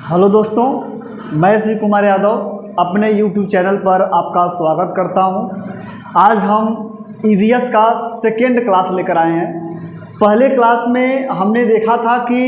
Hello दोस्तों, मैं श्री कुमार यादव अपने YouTube चैनल पर आपका स्वागत करता हूं। आज हम EVS का सेकेंड क्लास लेकर आए हैं। पहले क्लास में हमने देखा था कि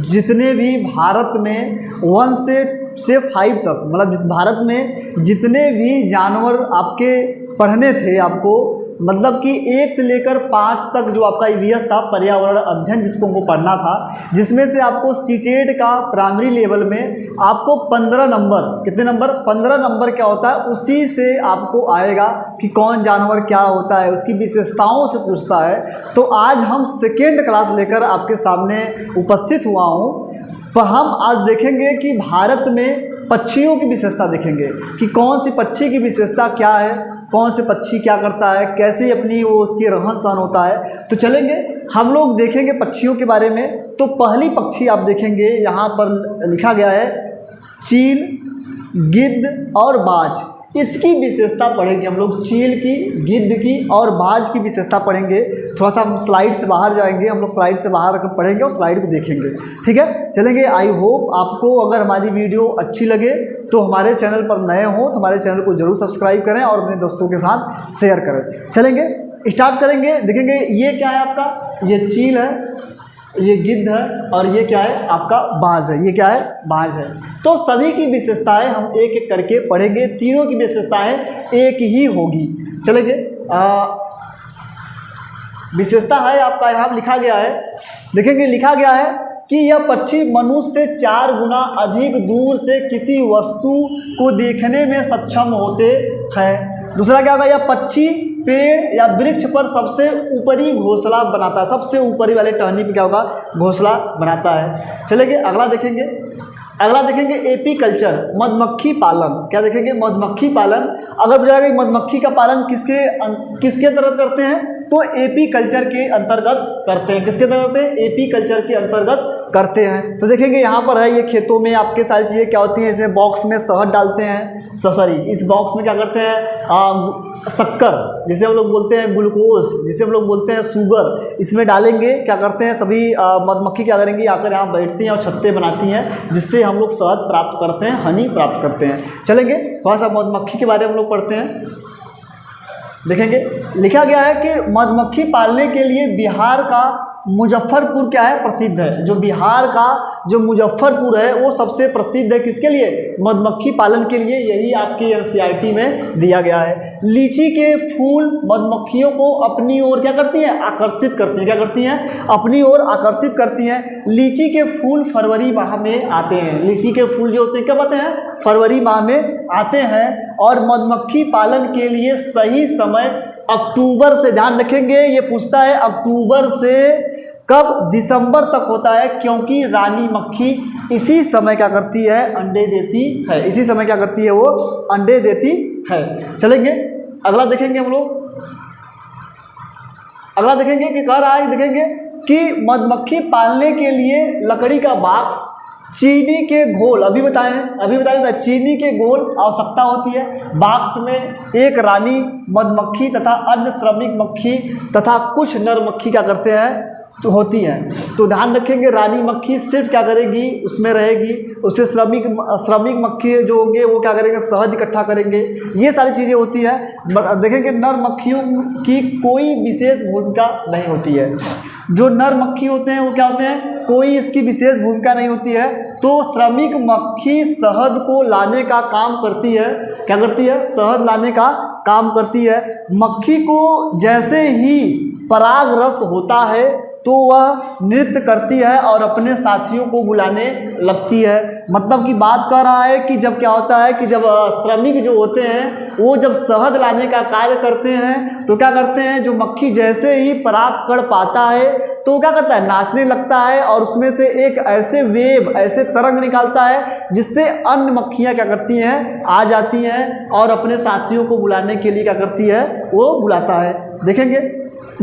जितने भी भारत में 1 से 5 तक, मतलब भारत में जितने भी जानवर आपके पढ़ने थे आपको, मतलब कि 1 से लेकर 5 तक जो आपका EVS था, पर्यावरण अध्ययन, जिसको हमको पढ़ना था, जिसमें से आपको सीटेट का प्राइमरी लेवल में आपको 15 नंबर, कितने नंबर, 15 नंबर क्या होता है, उसी से आपको आएगा कि कौन जानवर क्या होता है, उसकी विशेषताओं से पूछता है। तो आज हम सेकेंड क्लास लेकर आपके सामने उपस्थित हुआ हूँ। पर हम आज देखेंगे कि भारत में पक्षियों की विशेषता देखेंगे कि कौन सी पक्षी की विशेषता क्या है, कौन से पक्षी क्या करता है, कैसे अपनी वो उसकी रहन सहन होता है। तो चलेंगे हम लोग देखेंगे पक्षियों के बारे में। तो पहली पक्षी आप देखेंगे यहाँ पर लिखा गया है चील, गिद्ध और बाज। इसकी विशेषता पढ़ेंगे हम लोग, चील की, गिद्ध की और बाज की विशेषता पढ़ेंगे। थोड़ा सा हम स्लाइड से बाहर जाएंगे, हम लोग स्लाइड से बाहर पढ़ेंगे और स्लाइड को देखेंगे, ठीक है। चलेंगे। आई होप आपको अगर हमारी वीडियो अच्छी लगे तो हमारे चैनल पर नए हो तो हमारे चैनल को जरूर सब्सक्राइब करें और अपने दोस्तों के साथ शेयर करें। चलेंगे, स्टार्ट करेंगे। देखेंगे ये क्या है आपका, ये चील है, ये गिद्ध है और ये क्या है आपका बाज है। ये क्या है, बाज है। तो सभी की विशेषताएं हम एक एक करके पढ़ेंगे। तीनों की विशेषताएं एक ही होगी। चलेंगे। विशेषता है आपका, यहाँ लिखा गया है, देखेंगे लिखा गया है कि यह पक्षी मनुष्य से 4 गुना अधिक दूर से किसी वस्तु को देखने में सक्षम होते हैं। दूसरा क्या होगा, यह पक्षी पेड़ या वृक्ष पर सबसे ऊपरी घोंसला बनाता है, सबसे ऊपरी वाले टहनी पे क्या होगा, घोंसला बनाता है। चलेंगे अगला देखेंगे। अगला देखेंगे एपीकल्चर, मधुमक्खी पालन। क्या देखेंगे, मधुमक्खी पालन। अगर पूछा जाए मधुमक्खी का पालन किसके अंतर्गत करते हैं, तो एपीकल्चर के अंतर्गत करते हैं। किसके अंतर्गत करते हैं, एपीकल्चर के अंतर्गत करते हैं। तो देखेंगे यहाँ पर है, ये खेतों में आपके सारी चीज़ें क्या होती हैं, इसमें बॉक्स में शहद डालते हैं, सॉरी इस बॉक्स में क्या करते हैं, शक्कर जिसे हम लोग बोलते हैं, ग्लूकोज जिसे हम लोग बोलते हैं, शुगर, इसमें डालेंगे। क्या करते हैं सभी मधुमक्खी क्या करेंगी, आकर यहाँ बैठती हैं और छत्ते बनाती हैं, जिससे हम लोग शहद प्राप्त करते हैं, हनी प्राप्त करते हैं। चलेंगे थोड़ा सा मधुमक्खी के बारे में हम लोग पढ़ते हैं। देखेंगे लिखा गया है कि मधुमक्खी पालने के लिए बिहार का मुजफ्फरपुर क्या है, प्रसिद्ध है। जो बिहार का जो मुजफ्फरपुर है वो सबसे प्रसिद्ध है, किसके लिए, मधुमक्खी पालन के लिए। यही आपके NCERT में दिया गया है। लीची के फूल मधुमक्खियों को अपनी ओर क्या करती हैं, आकर्षित करती हैं। क्या करती हैं, अपनी ओर आकर्षित करती हैं। लीची के फूल फरवरी माह में आते हैं। लीची के फूल जो होते हैं कब आते हैं, फरवरी माह में आते हैं। और मधुमक्खी पालन के लिए सही समय अक्टूबर से, ध्यान रखेंगे ये पूछता है अक्टूबर से कब, दिसंबर तक होता है, क्योंकि रानी मक्खी इसी समय क्या करती है, अंडे देती है। इसी समय क्या करती है, वो अंडे देती है। चलेंगे अगला देखेंगे हम लोग। अगला देखेंगे कि कह रहा है, देखेंगे कि मधुमक्खी पालने के लिए लकड़ी का बॉक्स, चीनी के घोल, अभी बताएं चीनी के घोल आवश्यकता होती है। बॉक्स में एक रानी मधुमक्खी तथा अन्य श्रमिक मक्खी तथा कुछ नर मक्खी क्या करते हैं, तो होती हैं। तो ध्यान रखेंगे रानी मक्खी सिर्फ क्या करेगी, उसमें रहेगी, उससे श्रमिक मक्खी जो होंगे वो क्या करेंगे, शहद इकट्ठा करेंगे। ये सारी चीज़ें होती है। देखेंगे नर मक्खियों की कोई विशेष भूमिका नहीं होती है। जो नर मक्खी होते हैं वो क्या होते हैं, कोई इसकी विशेष भूमिका नहीं होती है। तो श्रमिक मक्खी शहद को लाने का काम करती है। क्या करती है, शहद लाने का काम करती है। मक्खी को जैसे ही पराग रस होता है तो वह नृत्य करती है और अपने साथियों को बुलाने लगती है। मतलब की बात कर रहा है कि जब क्या होता है कि जब श्रमिक जो होते हैं वो जब शहद लाने का कार्य करते हैं तो क्या करते हैं, जो मक्खी जैसे ही पराग कण पाता है तो क्या करता है, नाचने लगता है और उसमें से एक ऐसे वेव, ऐसे तरंग निकालता है जिससे अन्य मक्खियाँ क्या करती हैं, आ जाती हैं और अपने साथियों को बुलाने के लिए क्या करती है, वो बुलाता है। देखेंगे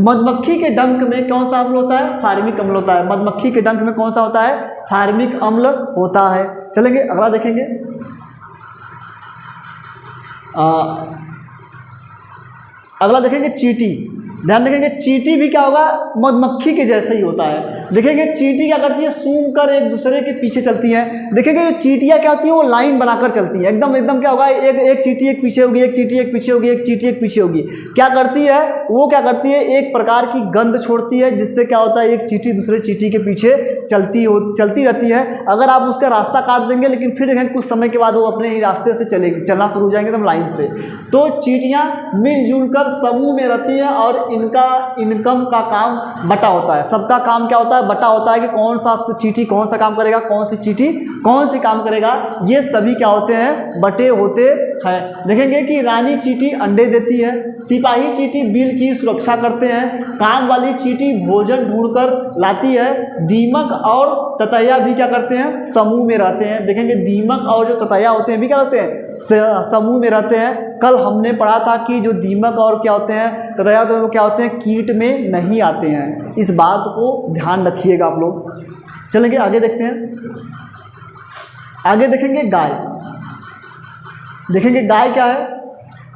मधुमक्खी के डंक में कौन सा अम्ल होता है, फार्मिक अम्ल होता है। मधुमक्खी के डंक में कौन सा होता है, फार्मिक अम्ल होता है। चलेंगे अगला देखेंगे। अगला देखेंगे चींटी। ध्यान रखेंगे चींटी भी क्या होगा, मधुमक्खी के जैसे ही होता है। देखेंगे चींटी क्या करती है, सूंघ कर एक दूसरे के पीछे चलती हैं। देखेंगे जो चींटियाँ क्या होती हैं वो लाइन बनाकर चलती हैं, एकदम क्या होगा, एक चींटी एक पीछे होगी, एक चींटी एक पीछे होगी, एक चींटी एक पीछे होगी। क्या करती है वो, क्या करती है एक प्रकार की गंध छोड़ती है, जिससे क्या होता है एक चींटी दूसरे चींटी के पीछे चलती रहती है। अगर आप उसका रास्ता काट देंगे लेकिन फिर देखेंगे कुछ समय के बाद वो अपने ही रास्ते से चलना शुरू हो जाएंगे एकदम लाइन से। तो चींटियाँ मिलजुल कर समूह में रहती हैं और इनका इनकम का काम बटा होता है। सबका काम क्या होता है, बटा होता है कि कौन सा चींटी कौन सा काम करेगा, कौन सी चींटी कौन सी काम करेगा, ये सभी क्या होते हैं, बटे होते हैं। देखेंगे कि रानी चींटी अंडे देती है, सिपाही चींटी बिल की सुरक्षा करते हैं, काम वाली चींटी भोजन ढूंढकर लाती है, दीमक और ततैया भी क्या करते हैं, समूह में रहते हैं। देखेंगे दीमक और जो ततैया होते हैं भी क्या करते हैं, समूह में रहते हैं। कल हमने पढ़ा था कि जो दीमक और क्या होते हैं, ततैया तो वो क्या होते हैं, कीट में नहीं आते हैं। इस बात को ध्यान रखिएगा आप लोग। चलेंगे आगे देखते हैं। आगे देखेंगे गाय। देखेंगे गाय क्या है,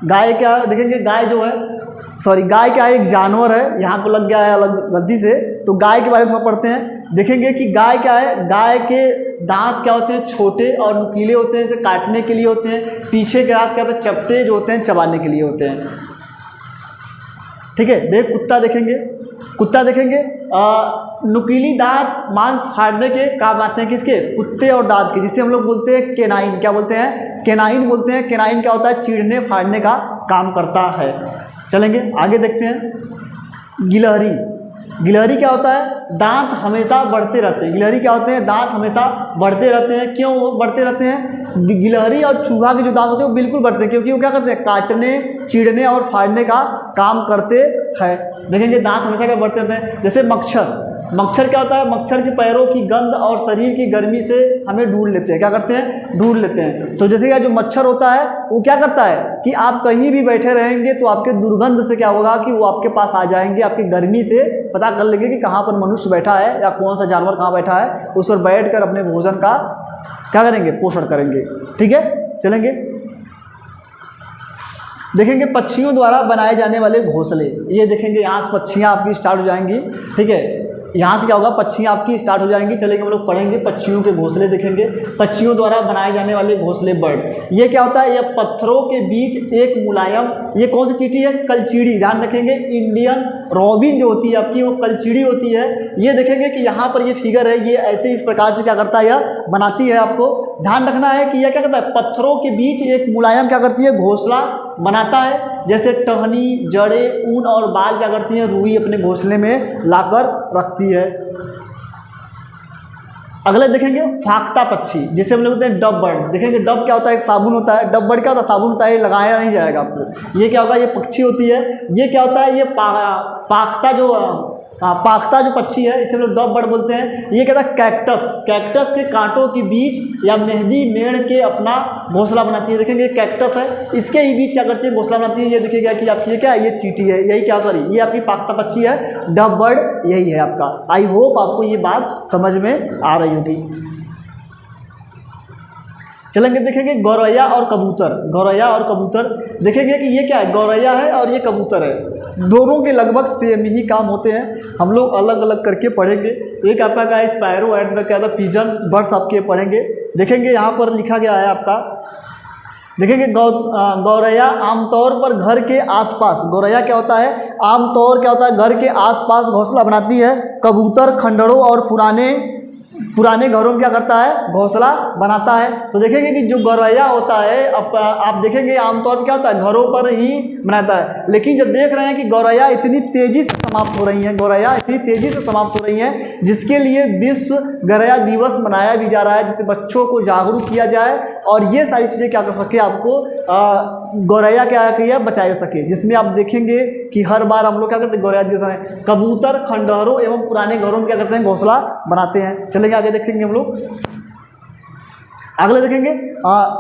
गाय क्या है, देखेंगे गाय जो है, सॉरी गाय क्या है, एक जानवर है, यहाँ पर लग गया है अलग गलती से, तो गाय के बारे में थोड़ा पढ़ते हैं। देखेंगे कि गाय क्या है, गाय के दांत क्या होते हैं, छोटे और नुकीले होते हैं, इसे काटने के लिए होते हैं। पीछे के दांत क्या होते हैं, चपटे जो होते हैं चबाने के लिए होते हैं। ठीक है। कुत्ता देखेंगे, कुत्ता देखेंगे नुकीली दांत मांस फाड़ने के काम आते हैं, किसके, कुत्ते और दांत के, जिसे हम लोग बोलते हैं केनाइन। क्या बोलते हैं, केनाइन बोलते हैं। केनाइन क्या होता है, चीरने फाड़ने का काम करता है। चलेंगे आगे देखते हैं। गिलहरी। गिलहरी क्या होता है, दांत हमेशा बढ़ते रहते हैं। गिलहरी क्या होते हैं, दांत हमेशा बढ़ते रहते हैं। क्यों वो बढ़ते रहते हैं, गिलहरी और चूहा के जो दांत होते हैं वो बिल्कुल बढ़ते हैं, क्योंकि वो क्या करते हैं, काटने, चीरने और फाड़ने का काम करते हैं। देखेंगे दांत हमेशा क्या बढ़ते रहते हैं। जैसे मच्छर, मच्छर क्या होता है, मच्छर के पैरों की गंध और शरीर की गर्मी से हमें ढूंढ लेते हैं। क्या करते हैं, ढूंढ लेते हैं। तो जैसे कि जो मच्छर होता है वो क्या करता है कि आप कहीं भी बैठे रहेंगे तो आपके दुर्गंध से क्या होगा कि वो आपके पास आ जाएंगे, आपकी गर्मी से पता कर लेंगे कि कहाँ पर मनुष्य बैठा है या कौन सा जानवर कहाँ बैठा है, उस पर बैठ कर अपने भोजन का क्या करेंगे, पोषण करेंगे। ठीक है। चलेंगे देखेंगे पक्षियों द्वारा बनाए जाने वाले घोंसले। ये देखेंगे यहाँ से पक्षियाँ आपकी स्टार्ट हो जाएंगी। ठीक है, यहाँ से क्या होगा, पक्षियाँ आपकी स्टार्ट हो जाएंगी। चलेंगे हम लोग पढ़ेंगे पक्षियों के घोंसले देखेंगे। पक्षियों द्वारा बनाए जाने वाले घोंसले, बर्ड। ये क्या होता है, ये पत्थरों के बीच एक मुलायम, ये कौन सी चींटी है, कलचीड़ी। ध्यान रखेंगे इंडियन रॉबिन जो होती है आपकी वो कलचीड़ी होती है। ये देखेंगे कि यहाँ पर ये फिगर है, ये ऐसे इस प्रकार से क्या करता है, यह बनाती है। आपको ध्यान रखना है कि यह क्या करता है, पत्थरों के बीच एक मुलायम क्या करती है, घोंसला बनाता है। जैसे टहनी, जड़ें, ऊन और बाल क्या करती हैं, रुई अपने घोंसले में लाकर रखती है। अगले देखेंगे फाख्ता पक्षी, जिसे हम लोग कहते हैं डब बर्ड। देखेंगे डब क्या होता है, एक साबुन होता है। डब बर्ड क्या होता है, साबुन होता है, ये लगाया नहीं जाएगा आपको। ये क्या होगा, ये पक्षी होती है। ये क्या होता है, ये पाख्ता जो पक्षी है इसे हम लोग डब बर्ड बोलते हैं। ये कहता है कैक्टस, कैक्टस के कांटों के बीच या मेहंदी मेड़ के अपना घोंसला बनाती है। देखेंगे कैक्टस है, इसके ही बीच क्या करती है, घोंसला बनाती है। ये देखिएगा कि आपकी ये क्या है, ये चींटी है, यही क्या, सॉरी ये आपकी पाख्ता पक्षी है। डब बर्ड यही है आपका। आई होप आपको ये बात समझ में आ रही होगी। चलेंगे देखेंगे गौरैया और कबूतर। गौरैया और कबूतर देखेंगे कि ये क्या है, गौरैया है और ये कबूतर है। दोनों के लगभग सेम ही काम होते हैं। हम लोग अलग अलग करके पढ़ेंगे। एक आपका क्या है, स्पैरो एंड द क्या था, पिजन बर्ड्स आपके पढ़ेंगे। देखेंगे यहाँ पर लिखा गया है आपका, देखेंगे गौरैया आमतौर पर घर के आसपास, गौरैया क्या होता है, आमतौर क्या होता है, घर के आसपास घोंसला बनाती है। कबूतर खंडरों और पुराने घरों में क्या करता है, घोंसला बनाता है। तो देखेंगे कि जो गौरैया होता है आप देखेंगे आमतौर पर क्या होता है, घरों पर ही बनाता है। लेकिन जब देख रहे हैं कि गौरैया इतनी तेज़ी से समाप्त हो रही हैं, गौरैया इतनी तेज़ी से समाप्त हो रही हैं, जिसके लिए विश्व गौरैया दिवस मनाया भी जा रहा है, जिससे बच्चों को जागरूक किया जाए और ये सारी चीज़ें क्या कर सके, आपको गौरैया क्या किया, बचाया सके। जिसमें आप देखेंगे कि हर बार हम लोग क्या करते हैं, गौरैया दिवस में कबूतर खंडहरों एवं पुराने घरों में क्या करते हैं, घोंसला बनाते हैं। चलेंगे आगे देखेंगे हम लोग। अगले देखेंगे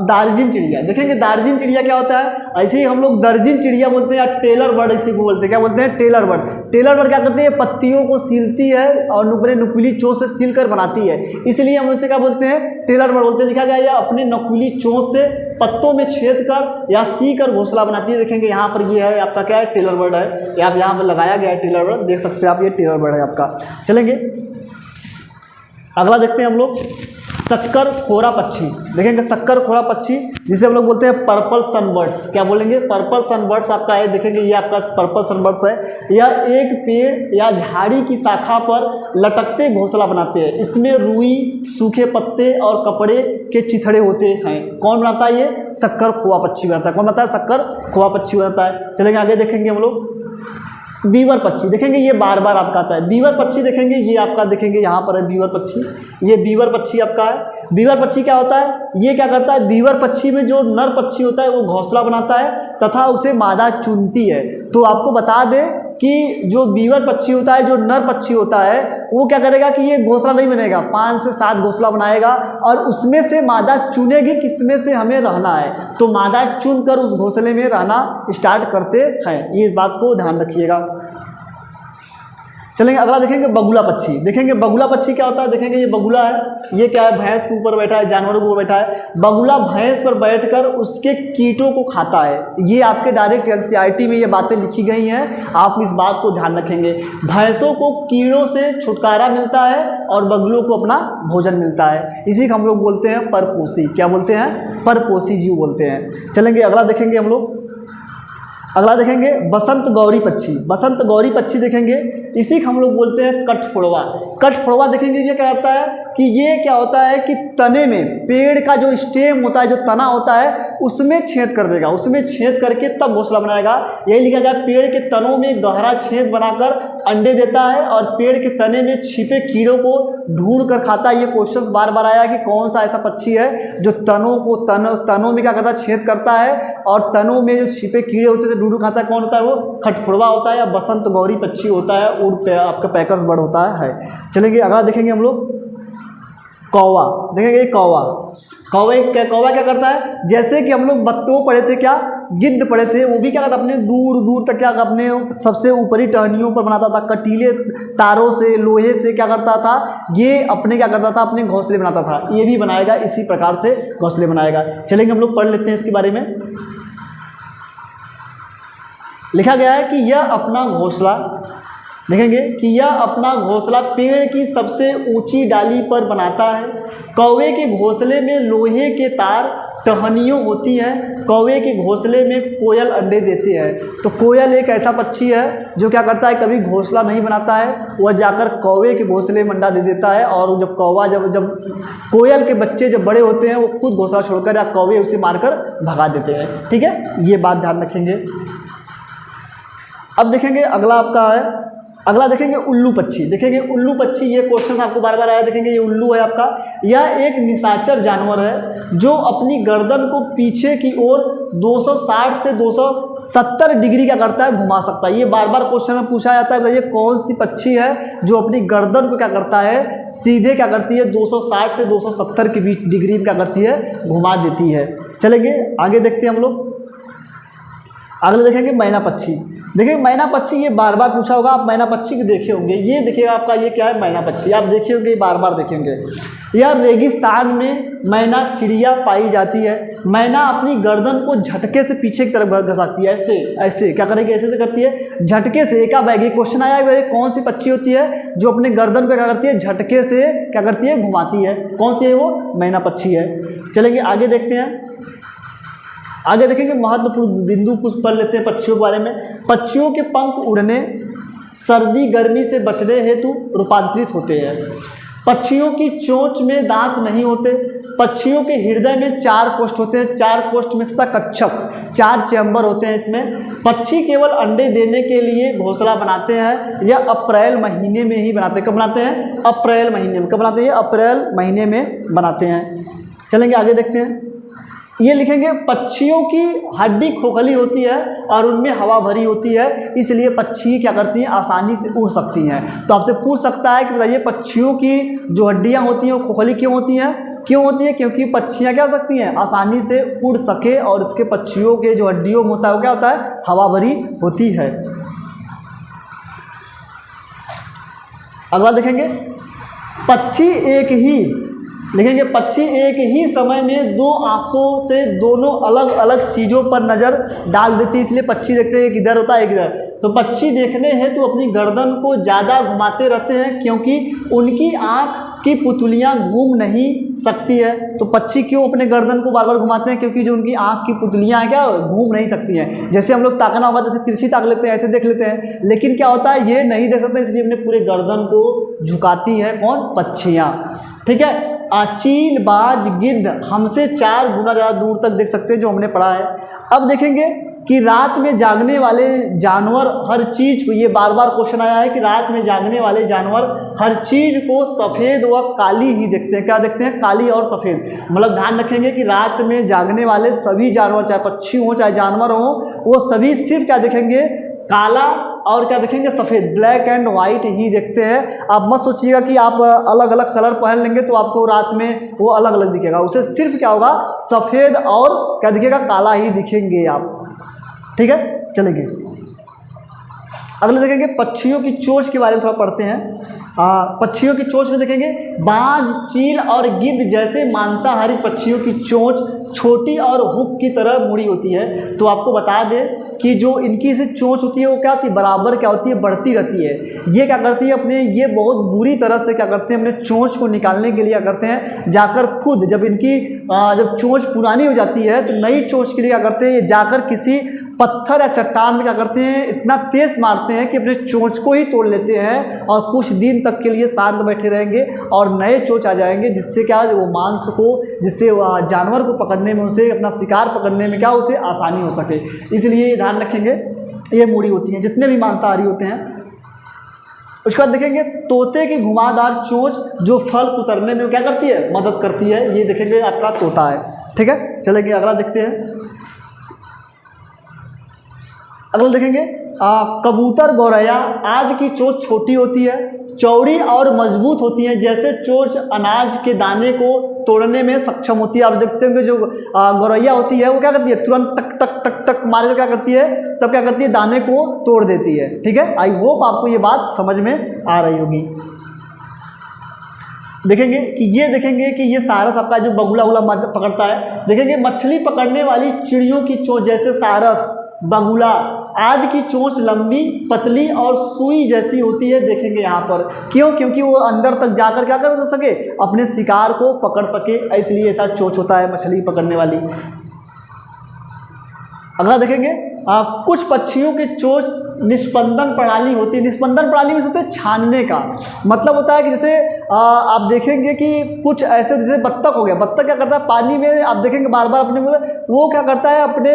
दार्जिन चिड़िया। देखेंगे दार्जिन चिड़िया क्या होता है, ऐसे ही हम लोग दर्जिन चिड़िया बोलते हैं या टेलर बर्ड इसी को बोलते हैं। क्या बोलते हैं? Tailor bird. टेलर बर्ड क्या करती है, पत्तियों को सीलती है और नुकीली चोंच से सील कर बनाती है, इसलिए हम उसे क्या बोलते हैं? टेलर बर्ड बोलते हैं। लिखा गया है अपनी नुकीली चोंच से पत्तों में छेद कर या सी कर घोंसला बनाती है। देखेंगे यहाँ पर ये है आपका क्या है, टेलर बर्ड है, आप यहाँ पर लगाया गया है टेलर बर्ड, देख सकते हैं आप, ये टेलर बर्ड है आपका। चलेंगे अगला देखते हैं हम लोग, शक्कर खोरा पक्षी। देखेंगे शक्कर खोरा पक्षी जिसे हम लोग बोलते हैं पर्पल सनबर्ड्स। क्या बोलेंगे? पर्पल सनबर्ड्स आपका है। देखेंगे ये आपका पर्पल सनबर्ड्स है। यह एक पेड़ या झाड़ी की शाखा पर लटकते घोंसला बनाते हैं। इसमें रुई, सूखे पत्ते और कपड़े के चिथड़े होते हैं। कौन बनाता है? ये शक्कर खोआ पक्षी बनाता है। कौन बनाता है? शक्कर खोआ पक्षी बनाता है। चलेंगे आगे देखेंगे हम लोग, बीवर पक्षी। देखेंगे ये बार बार आपका आता है। बीवर पक्षी देखेंगे ये आपका, देखेंगे यहाँ पर है बीवर पक्षी, ये बीवर पक्षी आपका है। बीवर पक्षी क्या होता है? ये क्या करता है, बीवर पक्षी में जो नर पक्षी होता है वो घोंसला बनाता है तथा उसे मादा चुनती है। तो आपको बता दें कि जो बीवर पक्षी होता है, जो नर पक्षी होता है, वो क्या करेगा कि ये घोंसला नहीं बनेगा, 5 से 7 घोंसला बनाएगा और उसमें से मादा चुनेगी किसमें से हमें रहना है, तो मादा चुनकर उस घोंसले में रहना स्टार्ट करते हैं। ये इस बात को ध्यान रखिएगा। चलेंगे अगला देखेंगे, बगुला पक्षी। देखेंगे बगुला पक्षी क्या होता है? देखेंगे ये बगुला है, ये क्या है, भैंस के ऊपर बैठा है, जानवरों के ऊपर बैठा है। बगुला भैंस पर बैठकर उसके कीटों को खाता है। ये आपके डायरेक्ट एनसीईआरटी में ये बातें लिखी गई हैं, आप इस बात को ध्यान रखेंगे। भैंसों को कीड़ों से छुटकारा मिलता है और बगुलों को अपना भोजन मिलता है। इसी को हम लोग बोलते हैं परपोषी। क्या बोलते हैं? परपोषी जीव बोलते हैं। चलेंगे अगला देखेंगे हम लोग, अगला देखेंगे बसंत गौरी पक्षी। बसंत गौरी पक्षी देखेंगे, इसी को हम लोग बोलते हैं कठफोड़वा। कठफोड़वा देखेंगे ये क्या करता है कि ये क्या होता है कि तने में, पेड़ का जो स्टेम होता है, जो तना होता है, उसमें छेद कर देगा, उसमें छेद करके तब घोंसला बनाएगा। यही लिखा गया, पेड़ के तनों में गहरा छेद बनाकर अंडे देता है और पेड़ के तने में छिपे कीड़ों को ढूंढ कर खाता है। ये क्वेश्चन बार बार आया कि कौन सा ऐसा पक्षी है जो तनों में क्या करता है, छेद करता है और तनों में जो छिपे कीड़े होते हैं ढूंढ खाता है। कौन होता है? वो कठफोड़वा होता है या बसंत गौरी पक्षी होता है, उड़ पे आपका पैकर्स बर्ड होता है। चलेंगे अगला देखेंगे हम लोग, कौवा। देखेंगे कौवा, कौवा क्या करता है? जैसे कि हम लोग बत्तों पढ़े थे, क्या गिद्ध पढ़े थे, वो भी क्या करता है, अपने दूर दूर तक क्या अपने सबसे ऊपरी टहनियों पर बनाता था, कटीले तारों से, लोहे से क्या करता था, ये अपने क्या करता था, अपने घोंसले बनाता था। ये भी बनाएगा, इसी प्रकार से घोंसले बनाएगा। चलेंगे हम लोग पढ़ लेते हैं इसके बारे में। लिखा गया है कि यह अपना घोंसला, देखेंगे कि यह अपना घोंसला पेड़ की सबसे ऊंची डाली पर बनाता है। कौवे के घोंसले में लोहे के तार टहनियों होती हैं। कौवे के घोंसले में कोयल अंडे देते हैं। तो कोयल एक ऐसा पक्षी है जो क्या करता है, कभी घोंसला नहीं बनाता है, वह जाकर कौवे के घोंसले में अंडा दे देता है और जब कौवा जब कोयल के बच्चे जब बड़े होते हैं, वो खुद घोंसला छोड़कर या कौवे उसे मारकर भगा देते हैं। ठीक है, ये बात ध्यान रखेंगे। अब देखेंगे अगला आपका है, अगला देखेंगे उल्लू पक्षी। देखेंगे उल्लू पक्षी, ये क्वेश्चन आपको बार बार आया। देखेंगे ये उल्लू है आपका, यह एक निशाचर जानवर है जो अपनी गर्दन को पीछे की ओर 260 से 270 डिग्री क्या करता है, घुमा सकता है। ये बार बार क्वेश्चन में पूछा जाता है, ये कौन सी पक्षी है जो अपनी गर्दन को क्या करता है, सीधे क्या करती है, 260 से 270 के बीच डिग्री में क्या करती है, घुमा देती है। चलेंगे आगे देखते हैं हम लोग, अगले देखेंगे मैना पक्षी। देखिए मैना पक्षी, ये बार बार पूछा होगा, आप मैना पक्षी को देखे होंगे। ये देखिएगा आपका, ये क्या है, मैना पक्षी, आप देखे होंगे, बार बार देखेंगे। यह रेगिस्तान में मैना चिड़िया पाई जाती है। मैना अपनी गर्दन को झटके से पीछे की तरफ घसाती है, ऐसे ऐसे क्या करेगी, ऐसे से करती है, झटके से। एक बैग क्वेश्चन आया है, कौन सी पक्षी होती है जो अपने गर्दन को क्या करती है, झटके से क्या करती है, घुमाती है। कौन सी है वो? मैना पक्षी है। चलेंगे आगे देखते हैं, आगे देखेंगे महत्वपूर्ण बिंदु कुछ पढ़ लेते हैं पक्षियों के बारे में। पक्षियों के पंख उड़ने, सर्दी गर्मी से बचने हेतु रूपांतरित होते हैं। पक्षियों की चोंच में दांत नहीं होते। पक्षियों के हृदय में 4 कोष्ठ होते हैं। 4 कोष्ठ में से कक्षक, 4 चैम्बर होते हैं इसमें। पक्षी केवल अंडे देने के लिए घोंसला बनाते हैं। यह अप्रैल महीने में ही बनाते हैं। कब बनाते हैं? अप्रैल महीने में। कब बनाते हैं? अप्रैल महीने में बनाते हैं। चलेंगे आगे देखते हैं। ये लिखेंगे पक्षियों की हड्डी खोखली होती है और उनमें हवा भरी होती है, इसलिए पक्षी क्या करती हैं, आसानी से उड़ सकती हैं। तो आपसे पूछ सकता है कि बताइए पक्षियों की जो हड्डियां होती हैं वो खोखली क्यों होती हैं? क्यों होती है? क्योंकि पक्षियां क्या सकती हैं, आसानी से उड़ सके, और इसके पक्षियों के जो हड्डियों में होता है वो क्या होता है, हवा भरी होती है। अगला देखेंगे, पक्षी एक ही, लिखेंगे पक्षी एक ही समय में दो आंखों से दोनों अलग अलग चीज़ों पर नज़र डाल देती है, इसलिए पक्षी देखते हैं एक इधर होता है एक इधर। तो पक्षी देखने हेतु तो अपनी गर्दन को ज़्यादा घुमाते रहते हैं, क्योंकि उनकी आँख की पुतलियाँ घूम नहीं सकती है। तो पक्षी क्यों अपने गर्दन को बार बार घुमाते हैं? क्योंकि जो उनकी आँख की पुतलियाँ हैं क्या घूम नहीं सकती हैं। जैसे हम लोग ताकना होगा जैसे तिरछी ताक लेते हैं, ऐसे देख लेते हैं, लेकिन क्या होता है ये नहीं देख सकते, इसलिए अपने पूरे गर्दन को झुकाती है कौन, पक्षियाँ। ठीक है, चील, बाज, गिद्ध हमसे 4 गुना ज़्यादा दूर तक देख सकते हैं, जो हमने पढ़ा है। अब देखेंगे कि रात में जागने वाले जानवर हर चीज़ को, ये बार बार क्वेश्चन आया है कि रात में जागने वाले जानवर हर चीज़ को सफ़ेद व काली ही देखते हैं। क्या देखते हैं? काली और सफ़ेद। मतलब ध्यान रखेंगे कि रात में जागने वाले सभी जानवर, चाहे पक्षी हों चाहे जानवर हों, वो सभी सिर्फ क्या देखेंगे, काला और क्या देखेंगे, सफ़ेद, ब्लैक एंड वाइट ही देखते हैं। आप मत सोचिएगा कि आप अलग अलग कलर पहन लेंगे तो आपको रात में वो अलग अलग दिखेगा, उसे सिर्फ क्या होगा, सफ़ेद और क्या दिखेगा, काला ही दिखेंगे आप। ठीक है, चलेंगे अगले देखेंगे पक्षियों की चोंच के बारे में थोड़ा पढ़ते हैं। पक्षियों की चोंच में देखेंगे बाज, चील और गिद्ध जैसे मांसाहारी पक्षियों की चोंच छोटी और हुक की तरह मुड़ी होती है। तो आपको बता दें कि जो इनकी से चोंच होती है वो क्या होती है, बराबर क्या होती है, बढ़ती रहती है। ये क्या करती है अपने, ये बहुत बुरी तरह से क्या करते हैं, अपने चोंच को निकालने के लिए क्या करते हैं, जाकर खुद जब इनकी जब चोंच पुरानी हो जाती है तो नई चोंच के लिए क्या करते हैं, ये जाकर किसी पत्थर या चट्टान में क्या करते हैं, इतना तेज मारते हैं कि अपने चोंच को ही तोड़ लेते हैं और कुछ दिन तक के लिए शांत बैठे रहेंगे और नए चोंच आ जाएंगे, जिससे क्या वो मांस को, जिससे जानवर को पकड़ने में, उसे अपना शिकार पकड़ने में क्या उसे आसानी हो सके। इसलिए ध्यान रखेंगे ये मुड़ी होती हैं जितने भी मांसाहारी होते हैं। उसके बाद देखेंगे तोते की घुमावदार चोंच जो फल कुतरने में क्या करती है, मदद करती है। ये देखेंगे आपका तोता है। ठीक है, चलेंगे अगला देखते हैं। अगला देखेंगे कबूतर, गौरैया आदि की चोंच छोटी होती है, चौड़ी और मजबूत होती है। जैसे चोंच अनाज के दाने को तोड़ने में सक्षम होती है। आप देखते होंगे जो गौरैया होती है वो क्या करती है, तुरंत टक टक टक टक मार कर क्या करती है, तब क्या करती है, दाने को तोड़ देती है। ठीक है, आई होप आपको ये बात समझ में आ रही होगी। देखेंगे कि ये देखेंगे कि ये सारस आपका जो बगुला उगला पकड़ता है। देखेंगे मछली पकड़ने वाली चिड़ियों की चोंच जैसे सारस, बगुला आदि की चोंच लंबी, पतली और सुई जैसी होती है। देखेंगे यहाँ पर क्यों, क्योंकि वो अंदर तक जाकर क्या कर सके, अपने शिकार को पकड़ सके, इसलिए ऐसा चोंच होता है मछली पकड़ने वाली। अगला देखेंगे कुछ पक्षियों की चोंच निस्पंदन प्रणाली होती है। निस्पंदन प्रणाली में होता है छानने का मतलब होता है कि जैसे आप देखेंगे कि कुछ ऐसे, जैसे बत्तख हो गया, बत्तख क्या करता है पानी में, आप देखेंगे बार बार अपने वो क्या करता है, अपने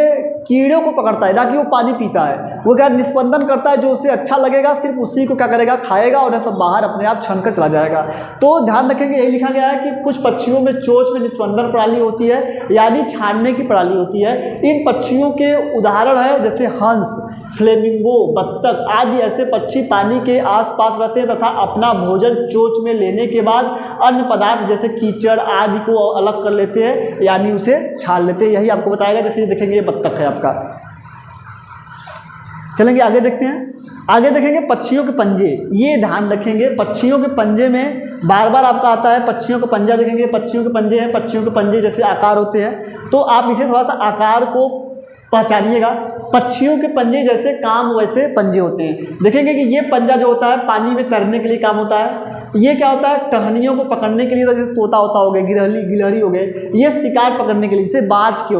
कीड़ों को पकड़ता है, ना कि वो पानी पीता है। वो क्या निस्पंदन करता है, जो उसे अच्छा लगेगा सिर्फ उसी को क्या करेगा, खाएगा और सब बाहर अपने आप छन कर चला जाएगा। तो ध्यान रखेंगे यही लिखा गया है कि कुछ पक्षियों में चोंच में निस्पंदन प्रणाली होती है, यानी छानने की प्रणाली होती है। इन पक्षियों के उदाहरण है जैसे हंस, फ्लेमिंगो, बत्तख आदि ऐसे पक्षी पानी के आसपास रहते हैं तथा अपना भोजन चोंच में लेने के बाद अन्य पदार्थ जैसे कीचड़ आदि को अलग कर लेते हैं, यानी उसे छान लेते हैं। यही आपको बताएगा। जैसे ये देखेंगे ये बत्तख है आपका। चलेंगे आगे देखते हैं। आगे देखेंगे पक्षियों के पंजे। ये ध्यान रखेंगे पक्षियों के पंजे में बार बार आपका आता है पक्षियों का पंजा। देखेंगे पक्षियों के पंजे हैं, पक्षियों के पंजे जैसे आकार होते हैं, तो आप इसे थोड़ा सा आकार को पहचानिएगा। पक्षियों के पंजे जैसे काम वैसे पंजे होते हैं। देखेंगे कि ये पंजा जो होता है पानी में तैरने के लिए काम होता है। ये क्या होता है, टहनियों को पकड़ने के लिए, जैसे तोता होता हो गए, गिलहरी हो गए, ये शिकार पकड़ने के लिए। जैसे बाज के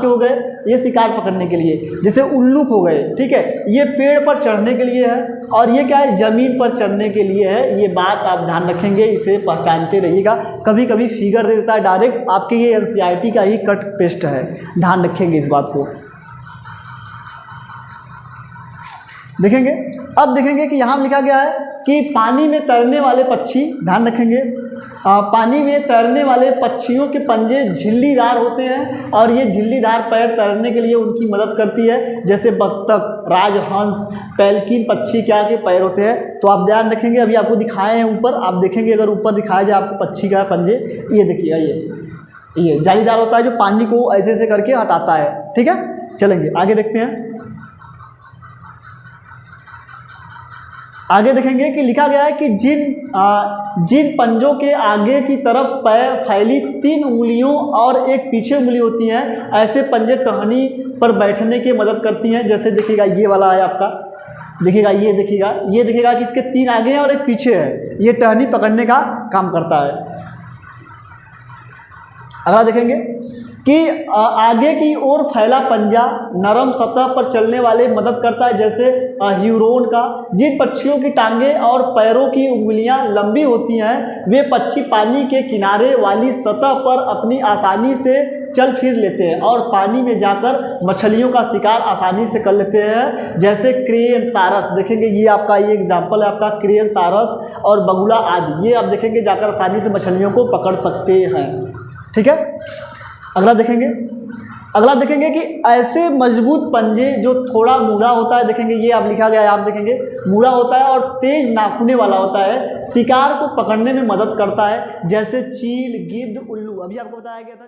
हो गए, ये शिकार पकड़ने के लिए। जैसे उल्लू हो गए, ठीक है, ये पेड़ पर चढ़ने के लिए है, और ये क्या है, जमीन पर चढ़ने के लिए है। ये बात आप ध्यान रखेंगे, इसे पहचानते रहिएगा। कभी कभी फिगर दे देता है डायरेक्ट, आपके ये NCERT का ही कट पेस्ट है, ध्यान रखेंगे इस बात को। देखेंगे अब देखेंगे कि यहाँ लिखा गया है कि पानी में तैरने वाले पक्षी, ध्यान रखेंगे पानी में तैरने वाले पक्षियों के पंजे झिल्लीदार होते हैं और ये झिल्लीदार पैर तैरने के लिए उनकी मदद करती है। जैसे बत्तख, राजहंस, पेल्किन पक्षी क्या के पैर होते हैं। तो आप ध्यान रखेंगे, अभी आपको दिखाए हैं ऊपर, आप देखेंगे अगर ऊपर दिखाया जाए आपको पक्षी का पंजे, ये देखिएगा, ये जालीदार होता है जो पानी को ऐसे ऐसे करके हटाता है। ठीक है, चलेंगे आगे देखते हैं। आगे देखेंगे कि लिखा गया है कि जिन पंजों के आगे की तरफ पैर फैली 3 उंगलियों और एक पीछे उंगली होती हैं, ऐसे पंजे टहनी पर बैठने की मदद करती हैं। जैसे देखिएगा ये वाला है आपका, देखिएगा ये देखिएगा कि इसके 3 आगे हैं और एक पीछे है, ये टहनी पकड़ने का काम करता है। अगला देखेंगे कि आगे की ओर फैला पंजा नरम सतह पर चलने वाले मदद करता है। जैसे ह्यूरोन का। जिन पक्षियों की टांगें और पैरों की उंगलियां लंबी होती हैं, वे पक्षी पानी के किनारे वाली सतह पर अपनी आसानी से चल फिर लेते हैं और पानी में जाकर मछलियों का शिकार आसानी से कर लेते हैं। जैसे क्रेन सारस, देखेंगे ये आपका ये एग्जाम्पल है आपका, क्रेन सारस और बगुला आदि, ये आप देखेंगे जाकर आसानी से मछलियों को पकड़ सकते हैं। ठीक है, अगला देखेंगे कि ऐसे मजबूत पंजे जो थोड़ा मुड़ा होता है, देखेंगे ये आप लिखा गया है, आप देखेंगे मुड़ा होता है और तेज नाखूने वाला होता है, शिकार को पकड़ने में मदद करता है। जैसे चील, गिद्ध, उल्लू, अभी आपको बताया गया था।